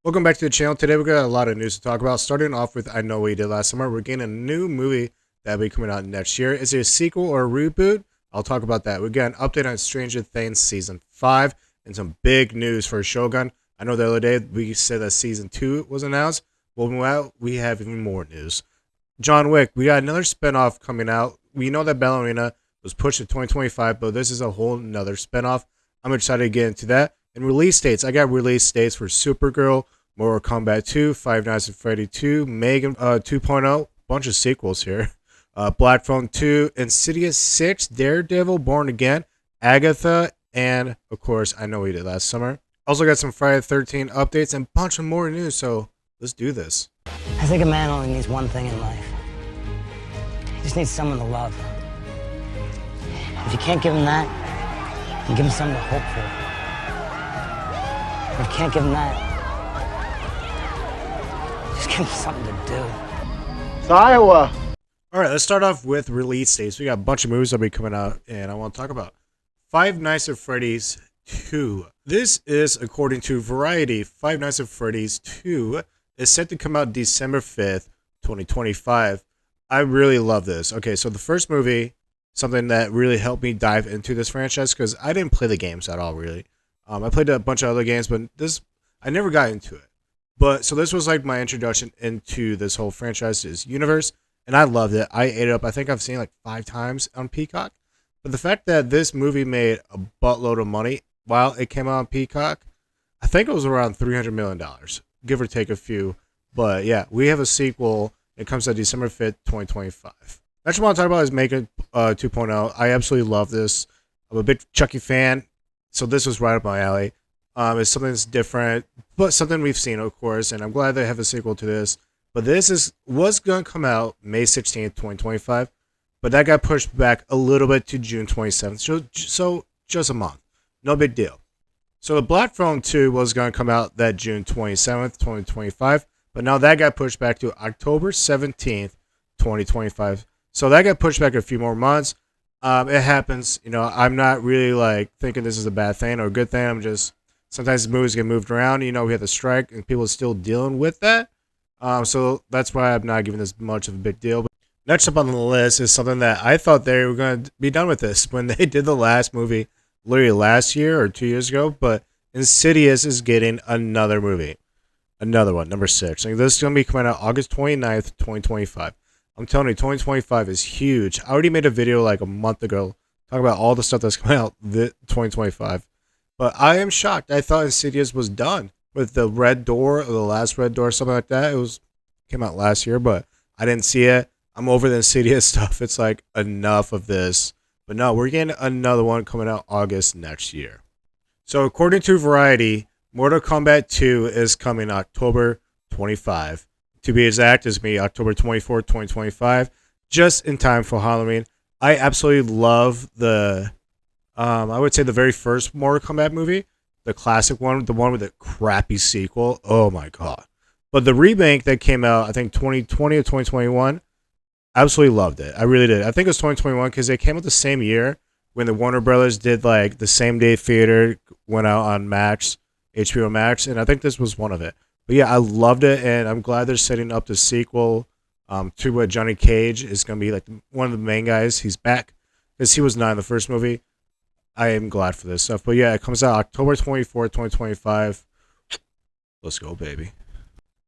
Welcome back to the channel. Today we got a lot of news to talk about. Starting off with I Know What You Did Last Summer. We're getting a new movie that'll be coming out next year. Is it a sequel or a reboot? I'll talk about that. We got an update on Stranger Things Season 5 and some big news for Shogun. I know the other day we said that Season 2 was announced. Well, we have even more news. John Wick, we got another spinoff coming out. We know that Ballerina was pushed to 2025, but this is a whole nother spinoff. I'm excited to get into that. And release dates, I got release dates for Supergirl, Mortal Kombat 2, Five Nights at Freddy 2, Megan 2.0, bunch of sequels here. Black Phone 2, Insidious 6, Daredevil, Born Again, Agatha, and of course, I Know What You Did Last Summer. Also got some Friday the 13th updates and a bunch of more news, so let's do this. I think a man only needs one thing in life. He just needs someone to love. If you can't give him that, you give him something to hope for. If you can't give him that, just give him something to do. It's Iowa. Alright, let's start off with release dates. We got a bunch of movies that'll be coming out, and I want to talk about Five Nights at Freddy's 2. This is, according to Variety, Five Nights at Freddy's 2 is set to come out December 5th, 2025. I really love this. Okay, so the first movie, something that really helped me dive into this franchise, because I didn't play the games at all, really. I played a bunch of other games, but this, I never got into it. But, so this was like my introduction into this whole franchise, this universe, and I loved it. I ate it up. I think I've seen it like 5 times on Peacock. But the fact that this movie made a buttload of money while it came out on Peacock, I think it was around $300 million, give or take a few. But yeah, we have a sequel. It comes out December 5th, 2025. Next one I want to talk about is Megan 2.0. I absolutely love this. I'm a big Chucky fan, so this was right up my alley. It's something that's different, but something we've seen, of course, and I'm glad they have a sequel to this. But this was going to come out May 16th, 2025, but that got pushed back a little bit to June 27th, so just a month. No big deal. So the Black Phone 2 was going to come out that June 27th, 2025, but now that got pushed back to October 17th, 2025. So that got pushed back a few more months. It happens. You know, I'm not really like thinking this is a bad thing or a good thing. I'm just, sometimes movies get moved around. You know, we had the strike and people are still dealing with that. So that's why I'm not giving this much of a big deal. But next up on the list is something that I thought they were going to be done with this when they did the last movie, literally last year or 2 years ago. But Insidious is getting another movie. Another one, number 6. Like, this is going to be coming out August 29th, 2025. I'm telling you, 2025 is huge. I already made a video like a month ago talking about all the stuff that's coming out 2025. But I am shocked. I thought Insidious was done with the Red Door or the last Red Door, something like that. Came out last year, but I didn't see it. I'm over the Insidious stuff. It's like enough of this. But no, we're getting another one coming out August next year. So according to Variety, Mortal Kombat 2 is coming October 25. To be exact, it's me October 24th, 2025, just in time for Halloween. I absolutely love the, I would say the very first Mortal Kombat movie, the classic one, the one with the crappy sequel. Oh my god! But the remake that came out, I think 2020 or 2021, absolutely loved it. I really did. I think it was 2021 because they came out the same year when the Warner Brothers did like the same day theater, went out on Max, HBO Max, and I think this was one of it. But yeah, I loved it, and I'm glad they're setting up the sequel to what Johnny Cage is going to be like one of the main guys. He's back because he was not in the first movie. I am glad for this stuff. But yeah, it comes out October 24th, 2025. Let's go, baby.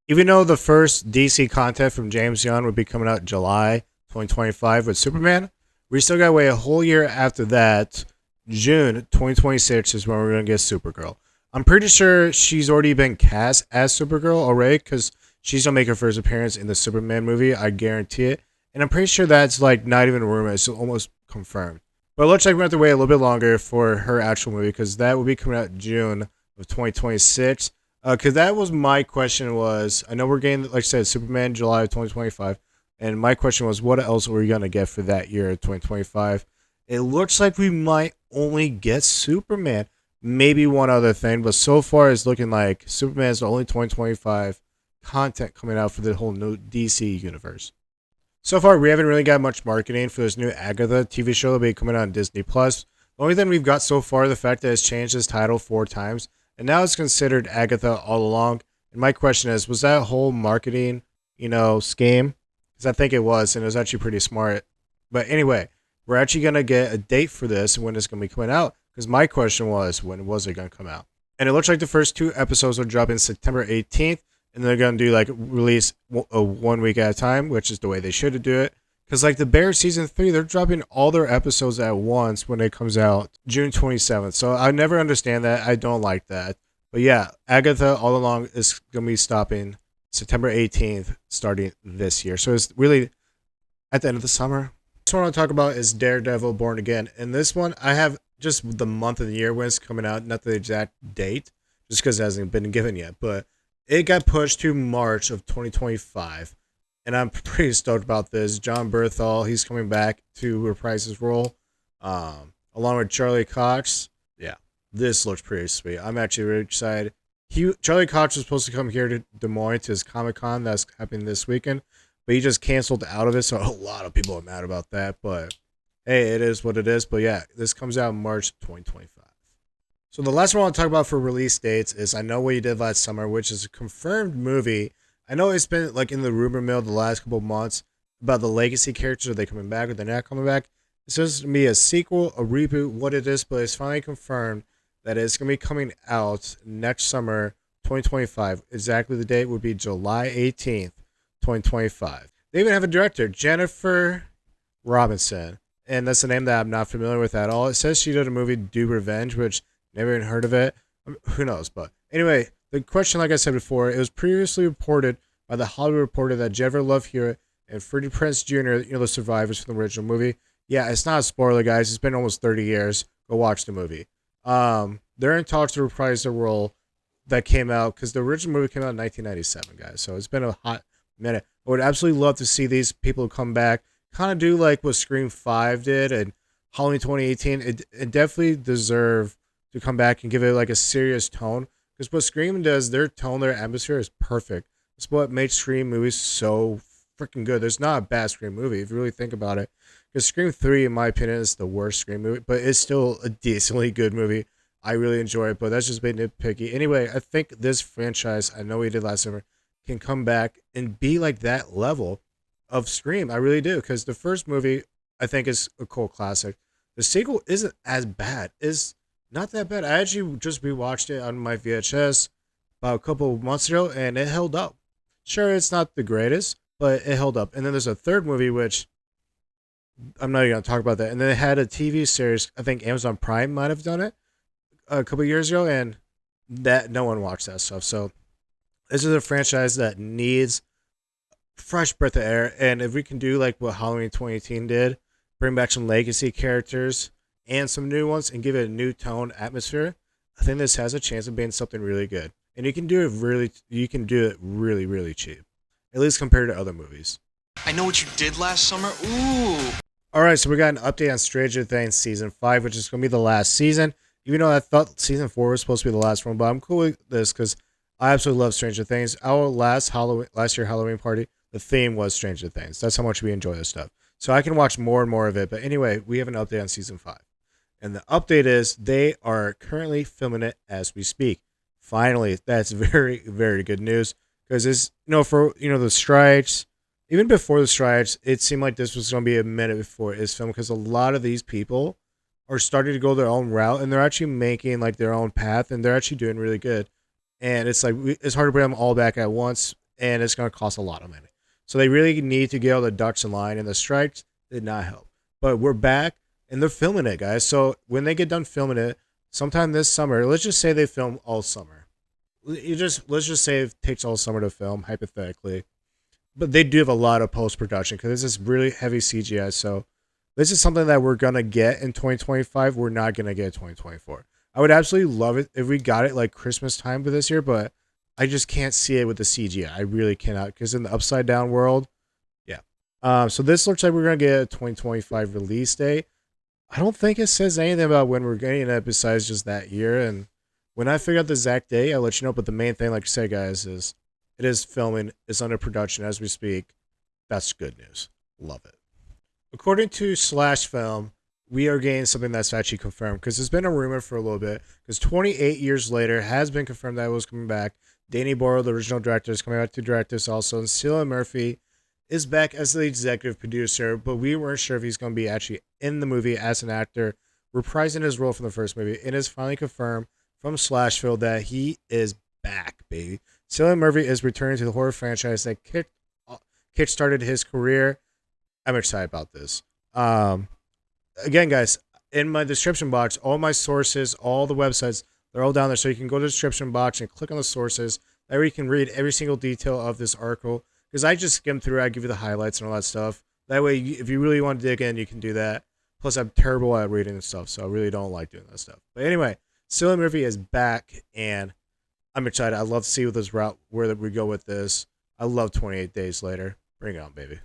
Even though the first DC content from James Gunn would be coming out July 2025 with Superman, we still got to wait a whole year after that. June 2026 is when we're going to get Supergirl. I'm pretty sure she's already been cast as Supergirl already because she's going to make her first appearance in the Superman movie. I guarantee it. And I'm pretty sure that's like not even a rumor. It's almost confirmed. But it looks like we have to wait a little bit longer for her actual movie because that will be coming out June of 2026. Because that was my question was, I know we're getting, like I said, Superman July of 2025. And my question was, what else are we going to get for that year, 2025? It looks like we might only get Superman. Maybe one other thing, but so far it's looking like Superman is the only 2025 content coming out for the whole new DC universe. So far, we haven't really got much marketing for this new Agatha TV show that'll be coming out on Disney+. The only thing we've got so far, the fact that it's changed its title 4 times, and now it's considered Agatha all along. And my question is, was that whole marketing, scheme? Because I think it was, and it was actually pretty smart. But anyway, we're actually going to get a date for this and when it's going to be coming out. Because my question was, when was it going to come out? And it looks like the first 2 episodes are dropping September 18th. And they're going to do like release 1 week at a time, which is the way they should do it. Because like the Bear season 3, they're dropping all their episodes at once when it comes out June 27th. So I never understand that. I don't like that. But yeah, Agatha all along is going to be stopping September 18th starting this year. So it's really at the end of the summer. Next one I want to talk about is Daredevil Born Again. And this one, I have just the month of the year when it's coming out, not the exact date, just because it hasn't been given yet. But it got pushed to March of 2025. And I'm pretty stoked about this. John Berthal, he's coming back to reprise his role, along with Charlie Cox. Yeah, this looks pretty sweet. I'm actually really excited. Charlie Cox was supposed to come here to Des Moines to his Comic-Con that's happening this weekend, but he just canceled out of it, so a lot of people are mad about that. But hey, it is what it is. But yeah, this comes out in March 2025. So the last one I want to talk about for release dates is I Know What You Did Last Summer, which is a confirmed movie. I know it's been like in the rumor mill the last couple of months about the legacy characters. Are they coming back or they're not coming back? It's supposed to be a sequel, a reboot, what it is, but it's finally confirmed that it's going to be coming out next summer, 2025. Exactly the date would be July 18th, 2025. They even have a director, Jennifer Robinson, and that's a name that I'm not familiar with at all. It says she did a movie, Do Revenge, which never even heard of it. Who knows? But anyway, the question, like I said before, it was previously reported by the Hollywood Reporter that Jennifer Love Hewitt and Freddie Prinze Jr., the survivors from the original movie. Yeah, it's not a spoiler, guys. It's been almost 30 years. Go watch the movie. They're in talks to reprise the role that came out, because the original movie came out in 1997, guys. So it's been a hot minute. I would absolutely love to see these people come back, kind of do like what Scream 5 did and Halloween 2018. It definitely deserve to come back and give it like a serious tone. Because what Scream does, their tone, their atmosphere is perfect. It's what makes Scream movies so freaking good. There's not a bad Scream movie if you really think about it. Because Scream 3, in my opinion, is the worst Scream movie, but it's still a decently good movie. I really enjoy it, but that's just being nitpicky. Anyway, I think this franchise, I Know What You Did Last Summer, can come back and be like that level of Scream. I really do, because the first movie, I think, is a cult classic. The sequel isn't as bad. It's not that bad. I actually just rewatched it on my VHS about a couple of months ago, and it held up. Sure, it's not the greatest, but it held up. And then there's a third movie, which I'm not even going to talk about that. And then they had a TV series, I think Amazon Prime might have done it a couple of years ago, and that no one watched that stuff. So this is a franchise that needs fresh breath of air. And if we can do like what Halloween 2018 did, bring back some legacy characters and some new ones and give it a new tone, atmosphere, I think this has a chance of being something really good. And you can do it really, really cheap, at least compared to other movies. I Know What You Did Last Summer. Ooh. All right, so we got an update on Stranger Things season 5, which is going to be the last season. Even though I thought season 4 was supposed to be the last one, but I'm cool with this because I absolutely love Stranger Things. Our last year Halloween party, the theme was Stranger Things. That's how much we enjoy this stuff. So I can watch more and more of it. But anyway, we have an update on season 5. And the update is they are currently filming it as we speak. Finally, that's very, very good news. Because it's, for, the strikes, even before the strikes, it seemed like this was going to be a minute before it's filmed. Because a lot of these people are starting to go their own route. And they're actually making like their own path. And they're actually doing really good. And it's like, it's hard to bring them all back at once. And it's going to cost a lot of money. So they really need to get all the ducks in line. And the strikes did not help. But we're back. And they're filming it, guys. So when they get done filming it, sometime this summer, let's just say they film all summer. Let's just say it takes all summer to film, hypothetically. But they do have a lot of post-production because this is really heavy CGI. So this is something that we're going to get in 2025. We're not going to get in 2024. I would absolutely love it if we got it like Christmas time for this year, but I just can't see it with the CGI. I really cannot, because in the Upside Down world, yeah. So this looks like we're going to get a 2025 release date. I don't think it says anything about when we're getting it besides just that year. And when I figure out the exact date, I'll let you know. But the main thing, like I said, guys, is it is filming. It's under production as we speak. That's good news. Love it. According to Slash Film, we are getting something that's actually confirmed, because it's been a rumor for a little bit. Because 28 years later has been confirmed that it was coming back. Danny Boyle, the original director, is coming back to direct this also. And Cillian Murphy is back as the executive producer, but we weren't sure if he's going to be actually in the movie as an actor, reprising his role from the first movie. It is finally confirmed from Slashville that he is back, baby. Cillian Murphy is returning to the horror franchise that kick-started his career. I'm excited about this. Again, guys, in my description box, all my sources, all the websites, they're all down there. So you can go to the description box and click on the sources. That way you can read every single detail of this article. Because I just skim through, I give you the highlights and all that stuff. That way, if you really want to dig in, you can do that. Plus, I'm terrible at reading and stuff, so I really don't like doing that stuff. But anyway, Cillian Murphy is back, and I'm excited. I love to see where we go with this. I love 28 Days Later. Bring it on, baby.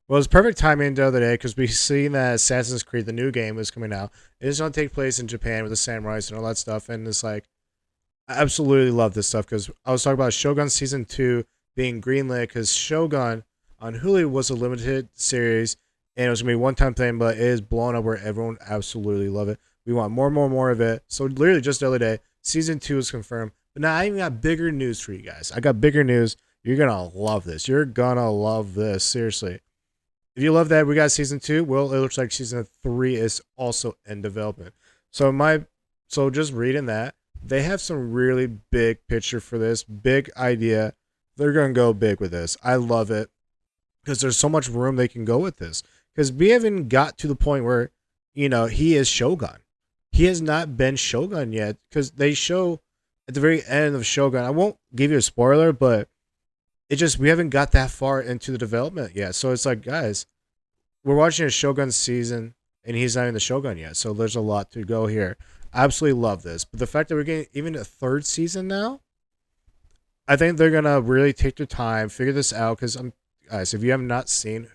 Well, it's perfect timing the other day because we've seen that Assassin's Creed, the new game, is coming out. It is going to take place in Japan with the samurais and all that stuff. And it's like, I absolutely love this stuff because I was talking about Shogun Season 2 being greenlit because Shogun on Hulu was a limited series and it was going to be a one-time thing, but it is blown up where everyone absolutely love it. We want more of it. So literally just the other day, Season 2 is confirmed. But now I even got bigger news for you guys. I got bigger news. You're going to love this. You're going to love this. Seriously. If you love that, we got Season 2. Well, it looks like Season 3 is also in development. So just reading that, they have some really big picture for this, big idea. They're going to go big with this. I love it because there's so much room they can go with this. Because we haven't got to the point where, he is Shogun. He has not been Shogun yet because they show at the very end of Shogun. I won't give you a spoiler, but we haven't got that far into the development yet. So it's like, guys, we're watching a Shogun season and he's not in the Shogun yet. So there's a lot to go here. I absolutely love this. But the fact that we're getting even a third season now, I think they're going to really take their time, figure this out. Because, guys, if you have not seen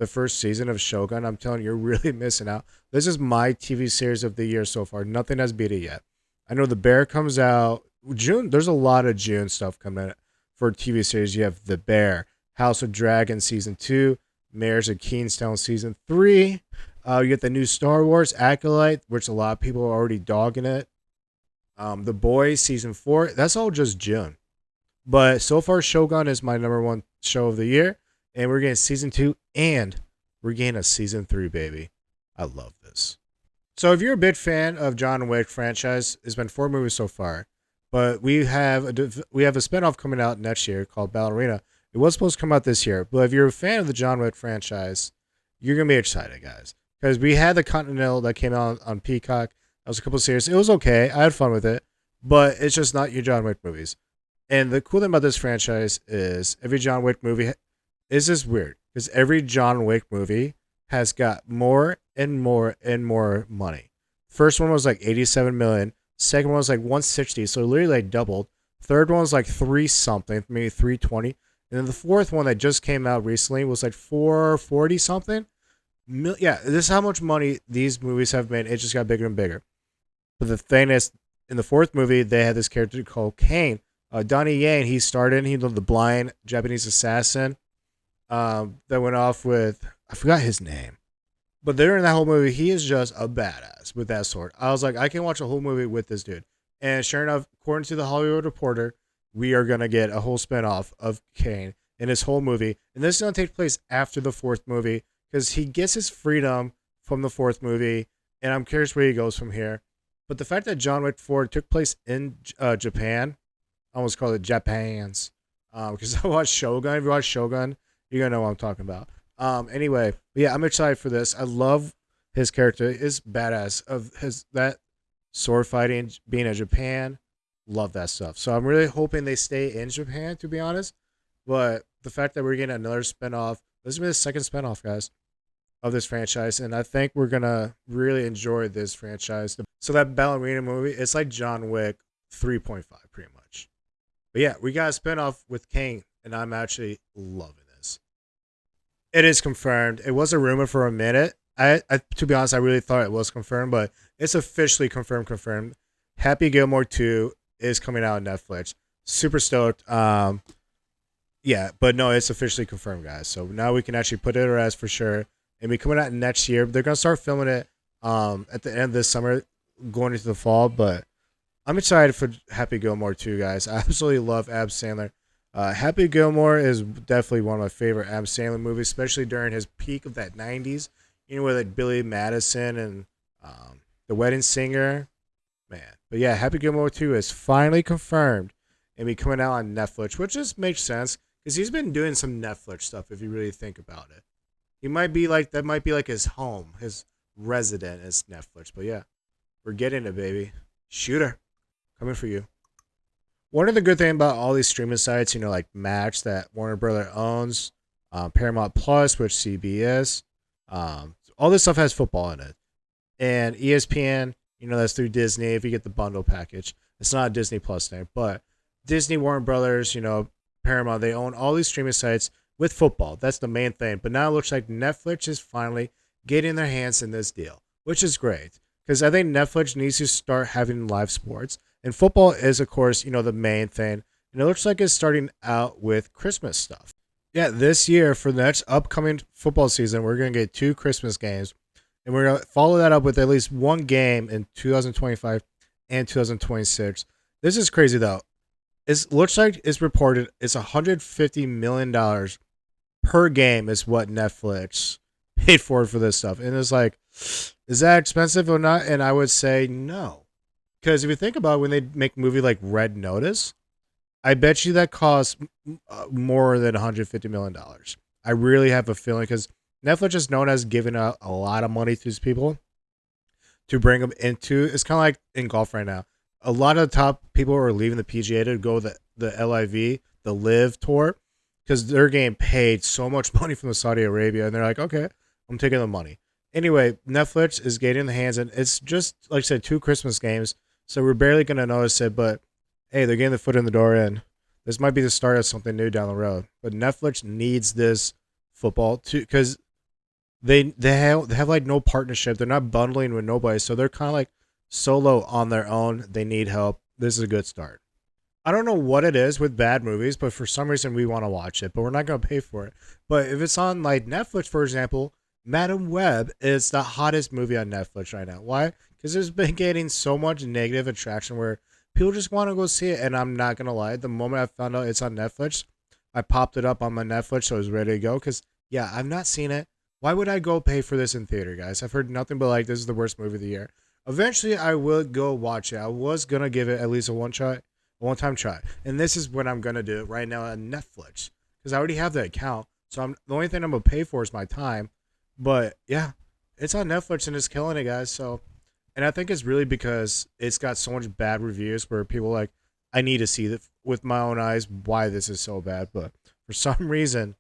the first season of Shogun, I'm telling you, you're really missing out. This is my TV series of the year so far. Nothing has beat it yet. I know The Bear comes out June. There's a lot of June stuff coming out for TV series. You have The Bear, House of Dragon Season 2, Mayors of Kingstown Season 3. You get the new Star Wars Acolyte, which a lot of people are already dogging it. The Boys Season 4. That's all just June. But so far, Shogun is my #1 show of the year. And we're getting Season 2 and we're getting a Season 3, baby. I love this. So if you're a big fan of John Wick franchise, it's been 4 movies so far. But we have a spinoff coming out next year called Ballerina. It was supposed to come out this year. But if you're a fan of the John Wick franchise, you're going to be excited, guys. Because we had the Continental that came out on Peacock. That was a couple of series. It was okay. I had fun with it. But it's just not your John Wick movies. And the cool thing about this franchise is every John Wick movie is just weird. Because every John Wick movie has got more and more and more money. First one was like 87 million. Second one was like 160. So literally like doubled. Third one was like 3 something, maybe 320. And then the fourth one that just came out recently was like 440 something. Yeah, this is how much money these movies have made. It just got bigger and bigger. But the thing is, in the fourth movie, they had this character called Kane. Donnie Yen, he started, he was the blind Japanese assassin that went off with, I forgot his name. But during that whole movie, he is just a badass with that sword. I was like, I can watch a whole movie with this dude. And sure enough, according to the Hollywood Reporter, we are going to get a whole spinoff of Kane in his whole movie. And this is going to take place after the fourth movie because he gets his freedom from the fourth movie. And I'm curious where he goes from here. But the fact that John Wick 4 took place in Japan, I almost call it Japan's, because I watched Shogun. If you watch Shogun, you're going to know what I'm talking about. Anyway, yeah, I'm excited for this. I love his character. It's badass of that sword fighting, being in Japan. Love that stuff. So I'm really hoping they stay in Japan, to be honest. But the fact that we're getting another spinoff, this is the second spinoff, guys, of this franchise. And I think we're going to really enjoy this franchise. So that Ballerina movie, it's like John Wick 3.5, pretty much. But yeah, we got a spinoff with Kane, and I'm actually loving this. It is confirmed. It was a rumor for a minute. I to be honest, I really thought it was confirmed, but it's officially confirmed. Happy Gilmore 2 is coming out on Netflix. Super stoked. Yeah, but no, it's officially confirmed, guys. So now we can actually put it to rest for sure. And be coming out next year. They're gonna start filming it at the end of this summer, going into the fall. But I'm excited for Happy Gilmore too, guys. I absolutely love Adam Sandler. Happy Gilmore is definitely one of my favorite Adam Sandler movies, especially during his peak of that '90s. You know, with like Billy Madison and The Wedding Singer, man. But yeah, Happy Gilmore 2 is finally confirmed and be coming out on Netflix, which just makes sense because he's been doing some Netflix stuff. If you really think about it, he might be like that. Might be like his home, his resident is Netflix. But yeah, we're getting it, baby. Shooter coming for you. One of the good thing about all these streaming sites, you know, like Max that Warner Brother owns, Paramount Plus, which CBS, all this stuff has football in it, and ESPN, you know, that's through Disney. If you get the bundle package, it's not a Disney Plus thing, but Disney, Warner Brothers, you know, Paramount, they own all these streaming sites with football. That's the main thing. But now it looks like Netflix is finally getting their hands in this deal, which is great because I think Netflix needs to start having live sports. And football is, of course, you know, the main thing. And it looks like it's starting out with Christmas stuff. Yeah, this year for the next upcoming football season, we're going to get 2 Christmas games. And we're going to follow that up with at least one game in 2025 and 2026. This is crazy, though. It looks like it's reported it's $150 million per game is what Netflix paid for this stuff. And it's like, is that expensive or not? And I would say no. Because if you think about it, when they make a movie like Red Notice, I bet you that costs more than $150 million. I really have a feeling because Netflix is known as giving out a lot of money to these people to bring them into. It's kind of like in golf right now. A lot of the top people are leaving the PGA to go the LIV, the Live Tour, because they're getting paid so much money from the Saudi Arabia, and they're like, okay, I'm taking the money. Anyway, Netflix is getting the hands, and it's just, like I said, 2 Christmas games, so we're barely going to notice it, but hey, they're getting the foot in the door, and this might be the start of something new down the road. But Netflix needs this football, too, because they have like no partnership. They're not bundling with nobody, so they're kind of like solo on their own. They need help. This is a good start. I don't know what it is with bad movies, but for some reason we want to watch it, but we're not going to pay for it. But if it's on like Netflix, for example, Madam Web is the hottest movie on Netflix right now. Why? Because there's been getting so much negative attraction where people just want to go see it. And I'm not going to lie, the moment I found out it's on Netflix, I popped it up on my Netflix so I was ready to go. Because, yeah, I've not seen it. Why would I go pay for this in theater, guys? I've heard nothing but like this is the worst movie of the year. Eventually, I will go watch it. I was going to give it at least a one-time try. And this is what I'm going to do right now on Netflix. Because I already have the account. So the only thing I'm going to pay for is my time. But, yeah, it's on Netflix and it's killing it, guys. So, and I think it's really because it's got so much bad reviews where people are like, I need to see with my own eyes why this is so bad. But for some reason,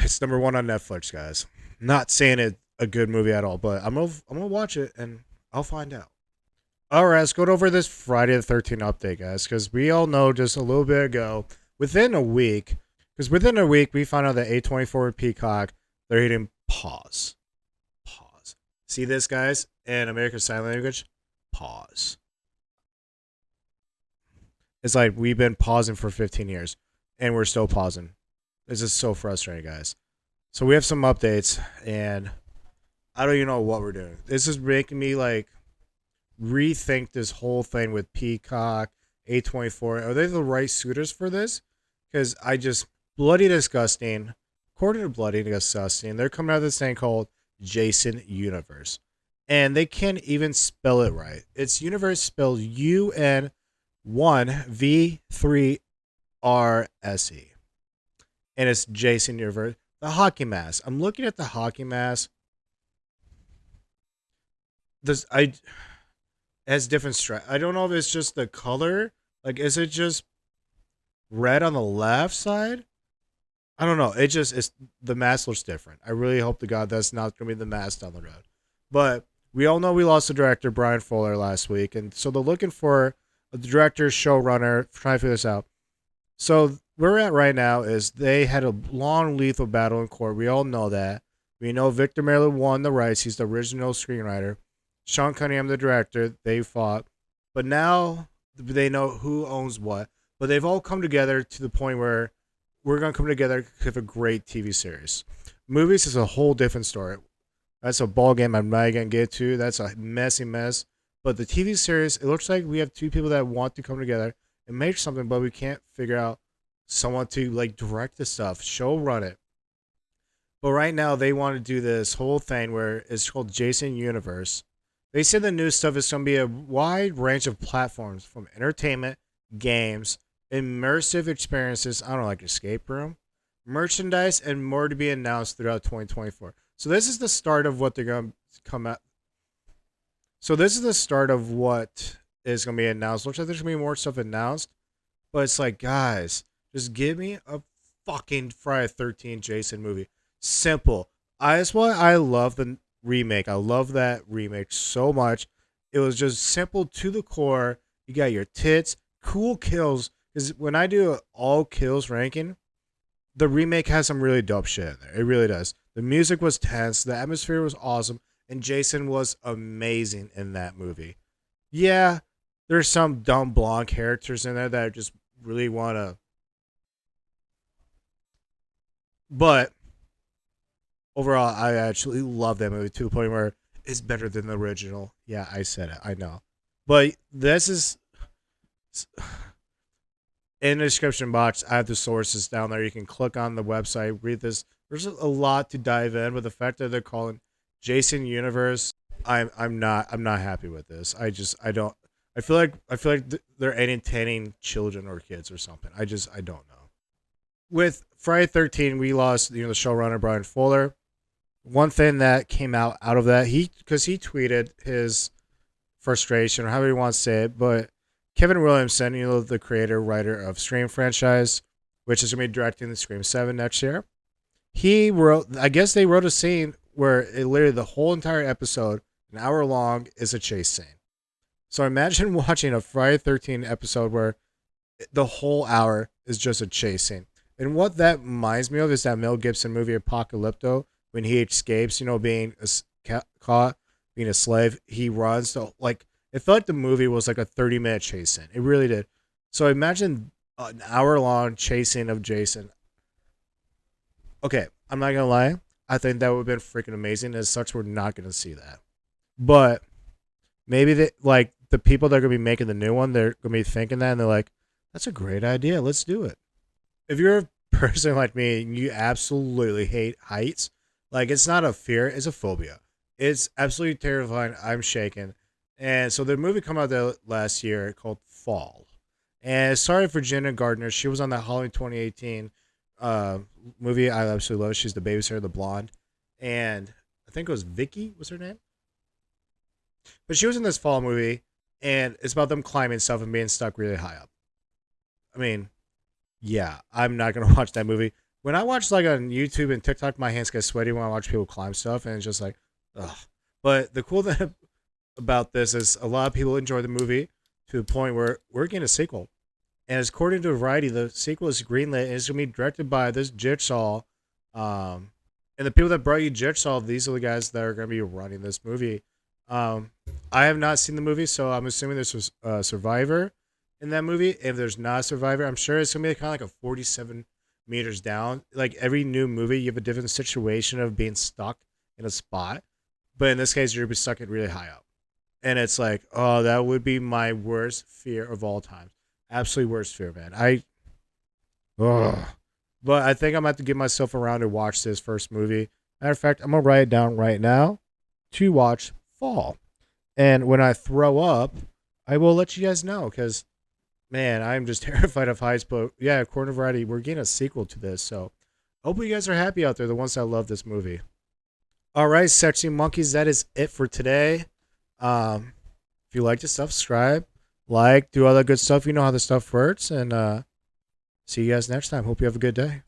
it's number 1 on Netflix, guys. Not saying it's a good movie at all, but I'm gonna watch it and I'll find out. All right, let's go over this Friday the 13th update, guys, because we all know just a little bit ago, within a week, we found out that A24 and Peacock, they're hitting pause. Pause. See this, guys? In American Sign Language? Pause. It's like we've been pausing for 15 years, and we're still pausing. This is so frustrating, guys. So we have some updates, and I don't even know what we're doing. This is making me, like, rethink this whole thing with Peacock, A24. Are they the right suitors for this? Because Bloody Disgusting, according to Bloody Disgusting, they're coming out of this thing called Jason Universe. And they can't even spell it right. It's Universe spelled UN1V3RSE. And it's Jason Universe. The hockey mask. I'm looking at the hockey mask. It has different stripes. I don't know if it's just the color. Like, is it just red on the left side? I don't know. The mask looks different. I really hope to God that's not going to be the mask down the road. But we all know we lost the director, Brian Fuller, last week. And so they're looking for a director, showrunner, trying to figure this out. So where we're at right now is they had a long, lethal battle in court. We all know that. We know Victor Miller won the rights. He's the original screenwriter. Sean Cunningham, the director, they fought. But now they know who owns what. But they've all come together to the point where we're going to come together to have a great TV series. Movies is a whole different story. That's a ball game I'm not going to get to. That's a messy mess. But the TV series, it looks like we have two people that want to come together and make something, but we can't figure out someone to like direct the stuff, show run it. But right now they want to do this whole thing where it's called Jason Universe. They said the new stuff is going to be a wide range of platforms from entertainment, games, immersive experiences, I don't know, like escape room, merchandise, and more to be announced throughout 2024. So this is the start of what they're going to come out. So this is the start of what is going to be announced. Looks like there's going to be more stuff announced. But it's like, guys, just give me a fucking Friday the 13th Jason movie. Simple. That's why I love the remake. I love that remake so much. It was just simple to the core. You got your tits, cool kills. Because when I do an all kills ranking, the remake has some really dope shit in there. It really does. The music was tense. The atmosphere was awesome. And Jason was amazing in that movie. Yeah, there's some dumb blonde characters in there that I just really want to. But overall, I actually love that movie to the point where it's better than the original. Yeah, I said it. I know. But this is. In the description box, I have the sources down there. You can click on the website, read this. There's a lot to dive in, but the fact that they're calling Jason Universe, I'm not happy with this. I don't. I feel like they're entertaining children or kids or something. I don't know. With Friday 13, we lost the showrunner Brian Fuller. One thing that came out of that, because he tweeted his frustration or however you want to say it, but Kevin Williamson, the creator, writer of Scream franchise, which is going to be directing the Scream 7 next year, he wrote, I guess they wrote a scene where it literally the whole entire episode, an hour long, is a chase scene. So imagine watching a Friday 13 episode where the whole hour is just a chase scene. And what that reminds me of is that Mel Gibson movie Apocalypto, when he escapes, being caught, being a slave, he runs. So, like, it felt like the movie was like a 30-minute chase scene. It really did. So imagine an hour-long chase scene of Jason. Okay, I'm not going to lie. I think that would have been freaking amazing. As such, we're not going to see that. But maybe the people that are going to be making the new one, they're going to be thinking that, and they're like, that's a great idea. Let's do it. If you're a person like me and you absolutely hate heights, like, it's not a fear, it's a phobia. It's absolutely terrifying. I'm shaking. And so the movie came out there last year called Fall. And sorry for Jenna Gardner. She was on that Halloween 2018 movie. I absolutely love it. She's the babysitter, the blonde. And I think it was Vicky was her name. But she was in this Fall movie. And it's about them climbing stuff and being stuck really high up. I mean, yeah, I'm not going to watch that movie. When I watch like on YouTube and TikTok, my hands get sweaty when I watch people climb stuff. And it's just like, ugh. But the cool thing about this is a lot of people enjoy the movie to the point where we're getting a sequel. And according to Variety, the sequel is greenlit and it's going to be directed by this Jigsaw. And the people that brought you Jigsaw, these are the guys that are going to be running this movie. I have not seen the movie, so I'm assuming there's a survivor in that movie. If there's not a survivor, I'm sure it's going to be kind of like a 47 meters down. Like every new movie, you have a different situation of being stuck in a spot. But in this case, you're going to be stuck it really high up. And it's like, oh, that would be my worst fear of all time. Absolutely worst fear, man. But I think I'm going to have to get myself around to watch this first movie. Matter of fact, I'm going to write it down right now to watch Fall. And when I throw up, I will let you guys know because, man, I'm just terrified of heights. But yeah, according to Variety, we're getting a sequel to this. So I hope you guys are happy out there, the ones that love this movie. All right, sexy monkeys, that is it for today. If you like this stuff, subscribe, like, do all that good stuff. You know how this stuff works. And see you guys next time. Hope you have a good day.